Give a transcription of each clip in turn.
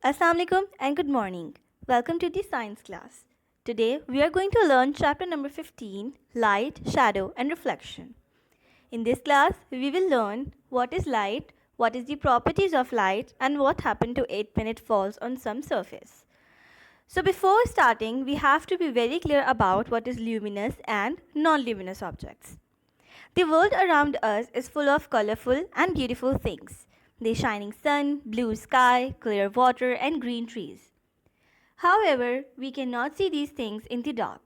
Assalamu alaikum and good morning. Welcome to the science class. Today we are going to learn chapter number 15, light, shadow and reflection. In this class we will learn what is light, what is the properties of light and what happens to it when it falls on some surface. So before starting we have to be very clear about what is luminous and non-luminous objects. The world around us is full of colorful and beautiful things. The shining sun, blue sky, clear water, and green trees. However, we cannot see these things in the dark.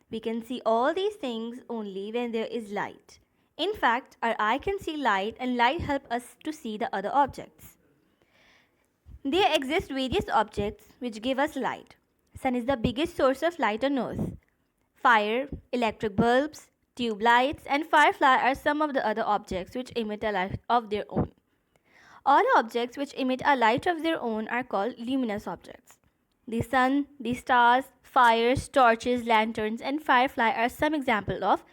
We can see all these things only when there is light. In fact, our eye can see light and light helps us to see the other objects. There exist various objects which give us light. Sun is the biggest source of light on earth. Fire, electric bulbs, tube lights, and firefly are some of the other objects which emit a light of their own. All objects which emit a light of their own are called luminous objects. The sun, the stars, fires, torches, lanterns, and firefly are some examples of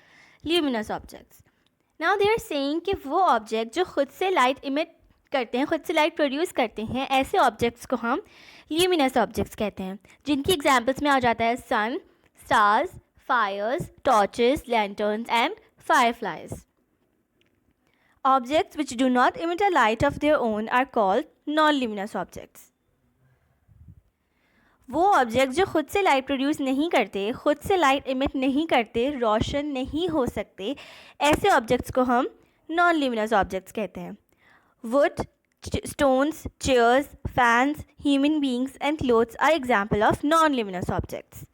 luminous objects. Now they are saying कि वो object जो खुद से light emit करते हैं, खुद से light produce करते हैं, ऐसे objects को हम luminous objects कहते हैं, जिनकी examples में आ जाता है sun, stars, fires, torches, lanterns, and fireflies. Objects which do not emit a light of their own are called non-luminous objects. वो ऑब्जेक्ट जो खुद से लाइट प्रोड्यूस नहीं करते, खुद से लाइट इमिट नहीं करते, रोशन नहीं हो सकते, ऐसे ऑब्जेक्ट्स को हम नॉन ल्यूमिनस ऑब्जेक्ट्स कहते हैं. Would, stones, chairs, fans, human beings and clothes are example of non-luminous objects.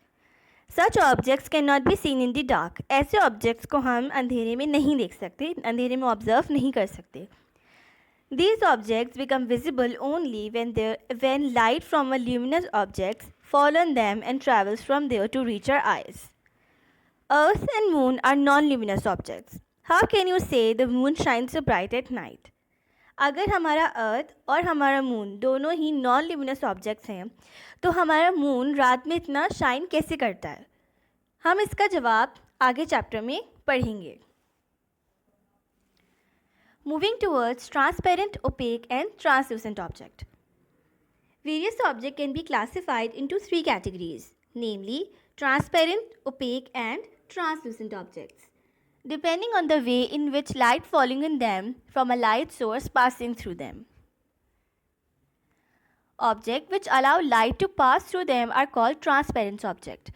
Such objects cannot be seen in the dark. ऐसे objects को हम अंधेरे में नहीं देख सकते, अंधेरे में observe नहीं कर सकते. These objects become visible only when light from a luminous object falls on them and travels from there to reach our eyes. Earth and moon are non-luminous objects. How can you say the moon shines so bright at night? अगर हमारा अर्थ और हमारा moon दोनों ही non luminous objects हैं तो हमारा moon रात में इतना शाइन कैसे करता है? हम इसका जवाब आगे चैप्टर में पढ़ेंगे. Moving towards transparent, opaque and translucent object. Various objects can be classified into three categories, namely transparent, opaque and translucent objects, depending on the way in which light falling on them from a light source passing through them. Objects which allow light to pass through them are called transparent objects.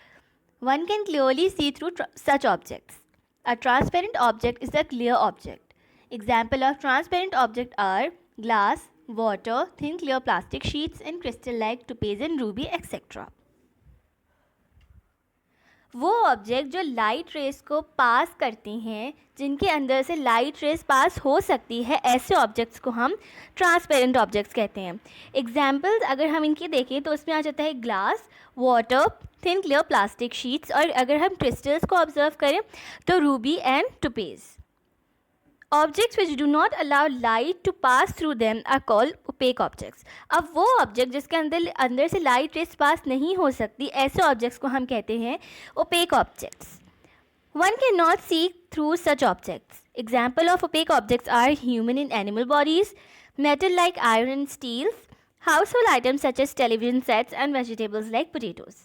One can clearly see through such objects. A transparent object is a clear object. Example of transparent objects are glass, water, thin clear plastic sheets and crystal like topaz and ruby etc. वो object जो light rays को पास करती हैं, जिनके अंदर से light rays पास हो सकती है, ऐसे ऑब्जेक्ट्स को हम ट्रांसपेरेंट ऑब्जेक्ट्स कहते हैं. एग्जाम्पल्स अगर हम इनकी देखें तो उसमें आ जाता है glass, water, thin clear plastic sheets और अगर हम क्रिस्टल्स को ऑब्जर्व करें तो Ruby and topaz. Objects which do not allow light to pass through them are called opaque objects. अब वो ऑब्जेक्ट जिसके अंदर से लाइट रेस पास नहीं हो सकती, ऐसे ऑब्जेक्ट्स को हम कहते हैं opaque objects. One cannot see through such objects. Example of opaque objects are human and animal bodies, metal like iron and steel, household items such as television sets and vegetables like potatoes.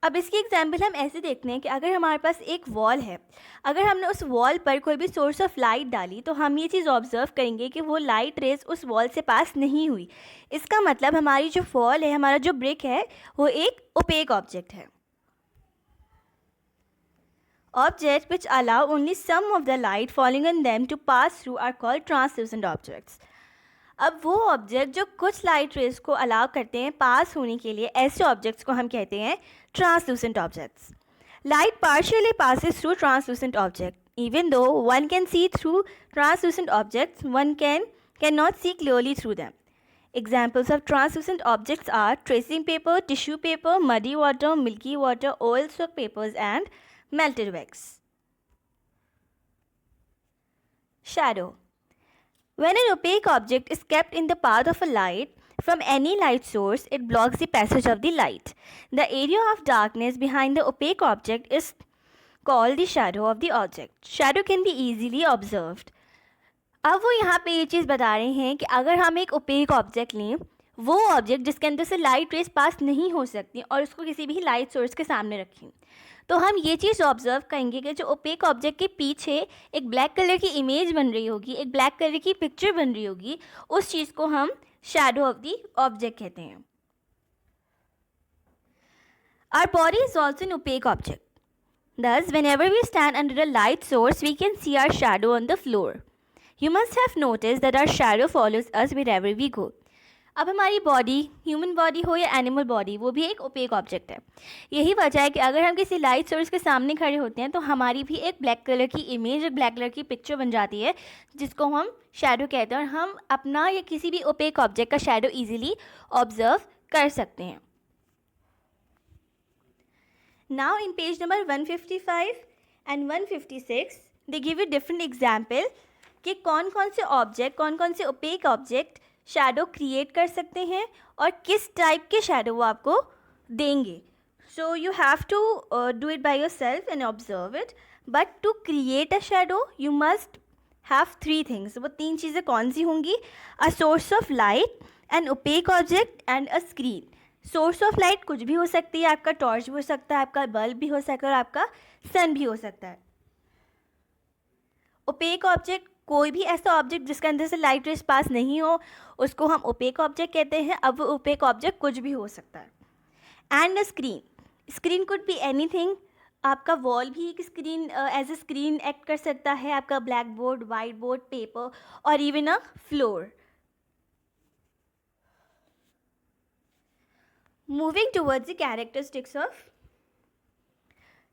अब इसकी example हम ऐसे देखते हैं कि अगर हमारे पास एक वॉल है, अगर हमने उस वॉल पर कोई भी सोर्स ऑफ लाइट डाली तो हम ये चीज़ ऑब्जर्व करेंगे कि वो लाइट रेज उस वॉल से पास नहीं हुई. इसका मतलब हमारी जो वॉल है, हमारा जो ब्रिक है, वो एक ओपेक ऑब्जेक्ट है. Objects which allow only some of the light falling on them to pass through are called translucent objects. अब वो ऑब्जेक्ट जो कुछ लाइट रेज को अलाउ करते हैं पास होने के लिए, ऐसे ऑब्जेक्ट्स को हम कहते हैं translucent objects. Light partially passes through translucent object. Even though one can see through translucent objects, one cannot see clearly through them. Examples of translucent objects are tracing paper, tissue paper, muddy water, milky water, oil soaked papers and melted wax. Shadow. When an opaque object is kept in the path of a light from any light source, it blocks the passage of the light. The area of darkness behind the opaque object is called the shadow of the object. Shadow can be easily observed. अब वो यहाँ पे ये चीज़ बता रहे हैं कि अगर हम एक ओपेक ऑब्जेक्ट लें, वो ऑब्जेक्ट जिसके अंदर से लाइट रेस पास नहीं हो सकती और उसको किसी भी लाइट सोर्स के सामने रखें, तो हम ये चीज़ ऑब्जर्व करेंगे कि जो ओपेक ऑब्जेक्ट के पीछे एक ब्लैक कलर की इमेज बन रही होगी, एक ब्लैक कलर की पिक्चर बन रही होगी, उस चीज़ को हम शैडो ऑफ द ऑब्जेक्ट कहते हैं. Our body is also an opaque object. Thus, whenever we stand under a light source, we can see our shadow on the floor. You must have noticed that our shadow follows us wherever we go. अब हमारी body, human body हो या animal body, वो भी एक opaque object है. यही वजह है कि अगर हम किसी लाइट सोर्स के सामने खड़े होते हैं तो हमारी भी एक ब्लैक कलर की इमेज, एक ब्लैक कलर की पिक्चर बन जाती है, जिसको हम शैडो कहते हैं, और हम अपना या किसी भी ओपेक ऑब्जेक्ट का शैडो ईजिली ऑब्जर्व कर सकते हैं. Now in page number 155 and 156 they give you different example कि कौन कौन से ऑब्जेक्ट, कौन कौन से ओपेक ऑब्जेक्ट शैडो क्रिएट कर सकते हैं और किस टाइप के शैडो वो आपको देंगे. So you have to do it by yourself and observe it, but to create a shadow you must have 3 things. वो 3 चीज़ें कौन सी होंगी? A source of light, an opaque object and a screen. Source of light कुछ भी हो सकती है, आपका टॉर्च भी हो सकता है, आपका बल्ब भी हो सकता है और आपका सन भी हो सकता है. ओपेक ऑब्जेक्ट कोई भी ऐसा ऑब्जेक्ट जिसके अंदर से लाइट रेस पास नहीं हो, उसको हम ओपेक ऑब्जेक्ट कहते हैं. अब वो ओपेक ऑब्जेक्ट कुछ भी हो सकता है. And a screen, screen could be anything. आपका वॉल भी एक screen as a screen act कर सकता है, आपका blackboard, whiteboard, paper और even a floor. Moving towards the characteristics of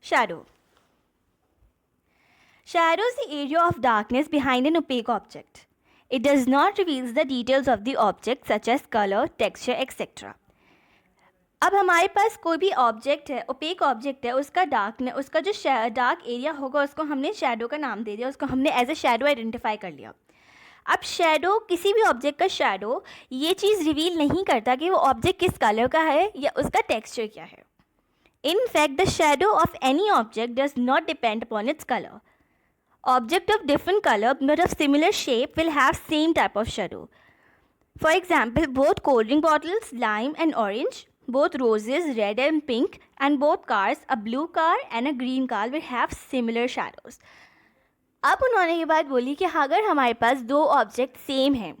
shadow. Shadow is the area of darkness behind an opaque object. It does not reveal the details of the object such as color, texture, etc. अब हमारे पास कोई भी object है, opaque object है, उसका उसका जो dark area होगा उसको हमने शैडो का नाम दे दिया, उसको हमने एज ए शैडो आइडेंटिफाई कर लिया. अब शैडो, किसी भी ऑब्जेक्ट का शैडो ये चीज़ रिवील नहीं करता कि वो ऑब्जेक्ट किस कलर का है या उसका टेक्सचर क्या है. In fact the shadow of any object does not depend upon its colour. Object of different colour but of similar shape will have same type of shadow. For example, both cold drink bottles, lime and orange, both roses, red and pink, and both cars, a blue car and a green car, will have similar shadows. अब उन्होंने ये बात बोली कि अगर हमारे पास 2 object same हैं,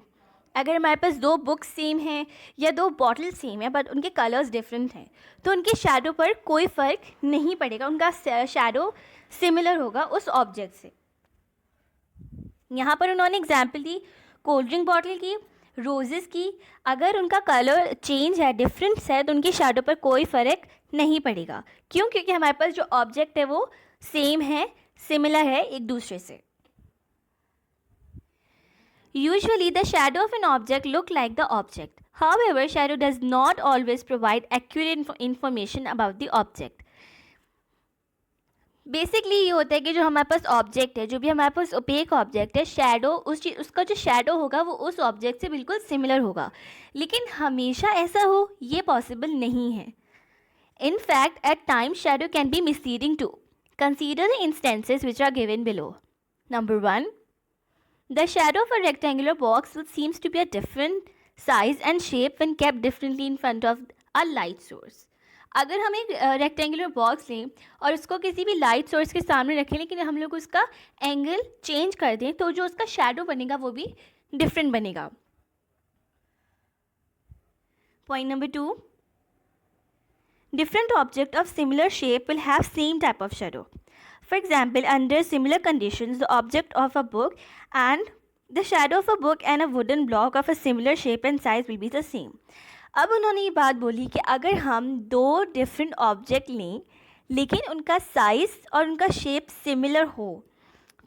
अगर हमारे पास 2 बुक्स सेम हैं या 2 बॉटल सेम है बट उनके कलर्स डिफरेंट हैं, तो उनके शैडो पर कोई फ़र्क नहीं पड़ेगा, उनका शैडो सिमिलर होगा उस ऑब्जेक्ट से. यहाँ पर उन्होंने एग्जाम्पल दी कोल्ड ड्रिंक बॉटल की, रोजेज़ की. अगर उनका कलर चेंज है, डिफरेंस है, तो उनकी शैडो पर कोई फ़र्क नहीं पड़ेगा. क्यों? क्योंकि हमारे पास जो ऑब्जेक्ट है वो सेम है, सिमिलर है एक दूसरे से. Usually the shadow of an object look like the object. However, shadow does not always provide accurate information about the object. Basically ये होता है कि जो हमारे पास ऑब्जेक्ट है, जो भी हमारे पास ओपेक ऑब्जेक्ट है, शैडो उसका जो शैडो होगा वो उस ऑब्जेक्ट से बिल्कुल सिमिलर होगा, लेकिन हमेशा ऐसा हो ये पॉसिबल नहीं है. In fact at times shadow can be misleading too. Consider the instances which are given below. Number 1, the shadow of a rectangular box which seems to be a different size and shape when kept differently in front of a light source. अगर हम एक rectangular box लें और उसको किसी भी light source के सामने रखें, लेकिन हम लोग उसका एंगल चेंज कर दें, तो जो उसका शैडो बनेगा वो भी डिफरेंट बनेगा. Point number 2, different object of similar shape will have same type of shadow. For example, under similar conditions, the object of a book and the shadow of a book and a wooden block of a similar shape and size will be the same. अब उन्होंने ये बात बोली कि अगर हम 2 different object लें लेकिन उनका साइज़ और उनका शेप सिमिलर हो,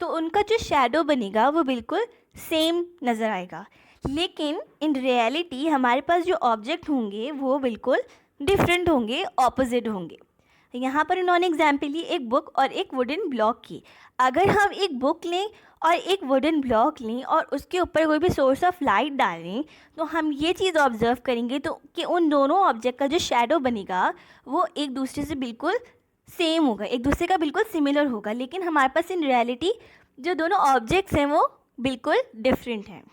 तो उनका जो शैडो बनेगा वो बिल्कुल सेम नज़र आएगा. लेकिन इन रियलिटी हमारे पास जो ऑब्जेक्ट होंगे वो बिल्कुल डिफरेंट होंगे, ऑपोजिट होंगे. यहाँ पर उन्होंने एग्जाम्पल ली एक बुक और एक वुडन ब्लॉक की. अगर हम एक बुक लें और एक वुडन ब्लॉक लें और उसके ऊपर कोई भी सोर्स ऑफ लाइट डालें, तो हम ये चीज़ ऑब्जर्व करेंगे तो कि उन दोनों ऑब्जेक्ट का जो शैडो बनेगा वो एक दूसरे से बिल्कुल सेम होगा, एक दूसरे का बिल्कुल सिमिलर होगा. लेकिन हमारे पास इन रियलिटी जो दोनों ऑब्जेक्ट्स हैं वो बिल्कुल डिफरेंट हैं।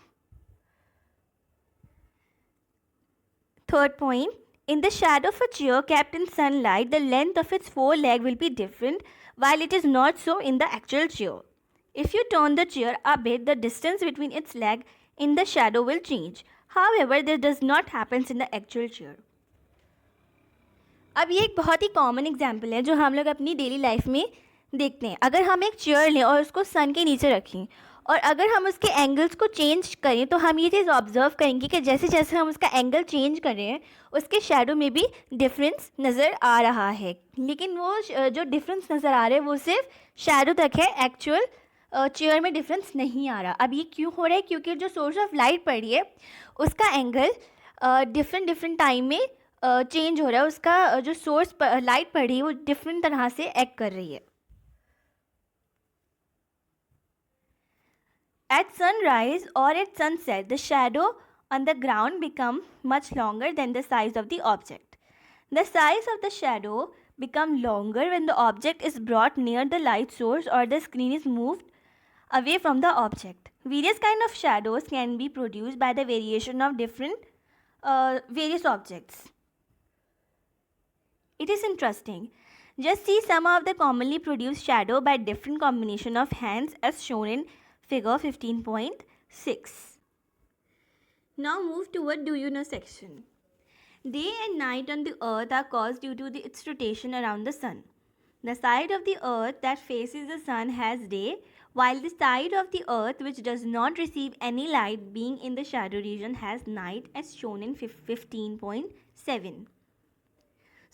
Third point, in the shadow of a chair kept in sunlight, the length of its foreleg will be different, while it is not so in the actual chair. If you turn the chair a bit, the distance between its leg in the shadow will change. However, this does not happen in the actual chair. अब ये एक बहुत ही common example है जो हम लोग अपनी daily life में देखते हैं। अगर हम एक चेयर लें और उसको सन के नीचे रखें और अगर हम उसके एंगल्स को चेंज करें तो हम ये चीज़ ऑब्जर्व करेंगे कि जैसे जैसे हम उसका एंगल चेंज कर रहे हैं उसके शैडो में भी डिफरेंस नज़र आ रहा है, लेकिन वो जो डिफरेंस नज़र आ रहा है वो सिर्फ शैडो तक है, एक्चुअल चेयर में डिफरेंस नहीं आ रहा। अब ये क्यों हो रहा है? क्योंकि जो सोर्स ऑफ लाइट पड़ रही है उसका एंगल डिफरेंट टाइम में चेंज हो रहा है, उसका जो सोर्स लाइट पड़ रही है वो डिफरेंट तरह से एक्ट कर रही है। At sunrise or at sunset, the shadow on the ground become much longer than the size of the object. The size of the shadow become longer when the object is brought near the light source or the screen is moved away from the object. Various kind of shadows can be produced by the variation of various objects. It is interesting. Just see some of the commonly produced shadow by different combination of hands as shown in figure 15.6. Now move toward do you know section. Day and night on the earth are caused due to its rotation around the sun. The side of the earth that faces the sun has day, while the side of the earth which does not receive any light being in the shadow region has night as shown in 15.7.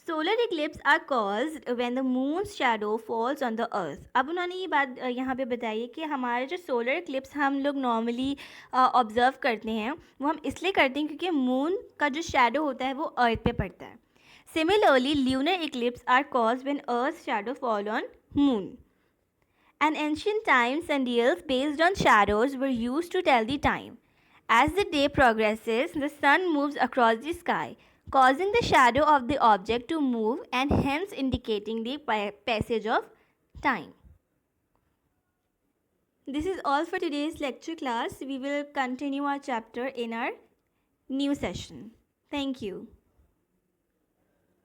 Solar eclipse are caused when the moon's shadow falls on the earth. अब उन्होंने ये बात यहाँ पे बताई कि हमारे जो सोलर इक्लिप्स हम लोग नॉर्मली ऑब्जर्व करते हैं वो हम इसलिए करते हैं क्योंकि मून का जो शैडो होता है वो अर्थ पे पड़ता है। Similarly lunar eclipse are caused when earth shadow fall on moon. In ancient times sundials based on shadows were used to tell the time. As the day progresses, the sun moves across the sky, causing the shadow of the object to move and hence indicating the passage of time. This is all for today's lecture class. We will continue our chapter in our new session. Thank you.